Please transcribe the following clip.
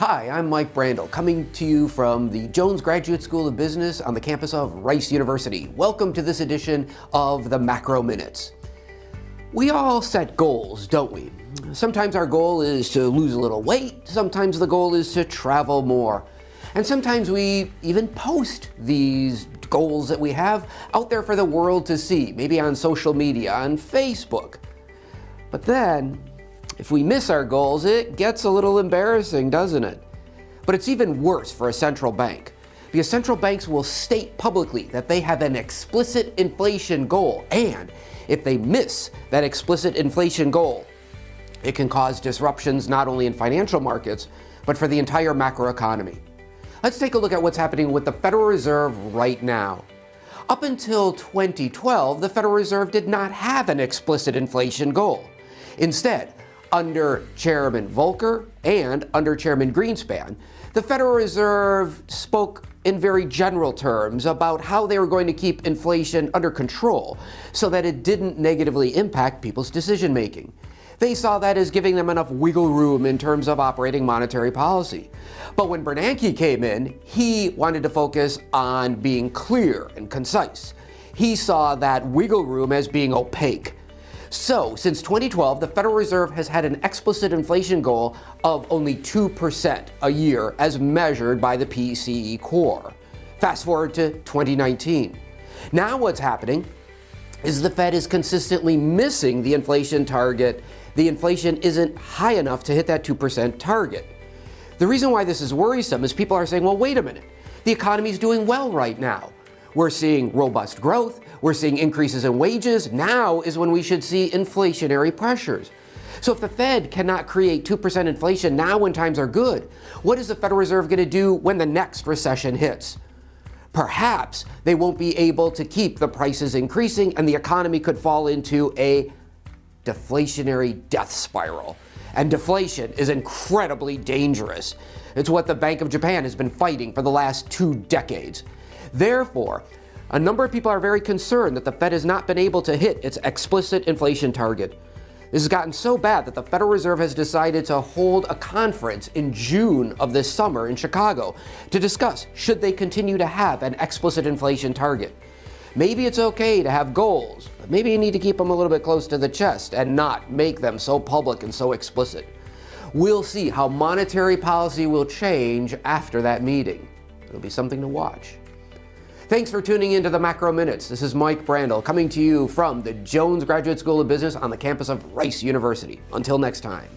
Hi, I'm Mike Brandel, coming to you from the Jones Graduate School of Business on the campus of Rice University. Welcome to this edition of the Macro Minutes. We all set goals, don't we? Sometimes our goal is to lose a little weight, sometimes the goal is to travel more, and sometimes we even post these goals that we have out there for the world to see, maybe on social media, on Facebook. But then, if we miss our goals, it gets a little embarrassing, doesn't it? But it's even worse for a central bank, because central banks will state publicly that they have an explicit inflation goal, and if they miss that explicit inflation goal, it can cause disruptions not only in financial markets, but for the entire macroeconomy. Let's take a look at what's happening with the Federal Reserve right now. Up until 2012, the Federal Reserve did not have an explicit inflation goal. Instead, under Chairman Volcker and under Chairman Greenspan, the Federal Reserve spoke in very general terms about how they were going to keep inflation under control so that it didn't negatively impact people's decision making. They saw that as giving them enough wiggle room in terms of operating monetary policy. But when Bernanke came in, he wanted to focus on being clear and concise. He saw that wiggle room as being opaque. So, since 2012, the Federal Reserve has had an explicit inflation goal of only 2% a year as measured by the PCE core. Fast forward to 2019. Now what's happening is the Fed is consistently missing the inflation target. The inflation isn't high enough to hit that 2% target. The reason why this is worrisome is people are saying, well, wait a minute, the economy's doing well right now. We're seeing robust growth, we're seeing increases in wages. Now is when we should see inflationary pressures. So if the Fed cannot create 2% inflation now when times are good, what is the Federal Reserve going to do when the next recession hits? Perhaps they won't be able to keep the prices increasing and the economy could fall into a deflationary death spiral. And deflation is incredibly dangerous. It's what the Bank of Japan has been fighting for the last 2 decades. Therefore, a number of people are very concerned that the Fed has not been able to hit its explicit inflation target. This has gotten so bad that the Federal Reserve has decided to hold a conference in June of this summer in Chicago to discuss should they continue to have an explicit inflation target. Maybe it's okay to have goals, but maybe you need to keep them a little bit close to the chest and not make them so public and so explicit. We'll see how monetary policy will change after that meeting. It'll be something to watch. Thanks for tuning into the Macro Minutes. This is Mike Brandel coming to you from the Jones Graduate School of Business on the campus of Rice University. Until next time.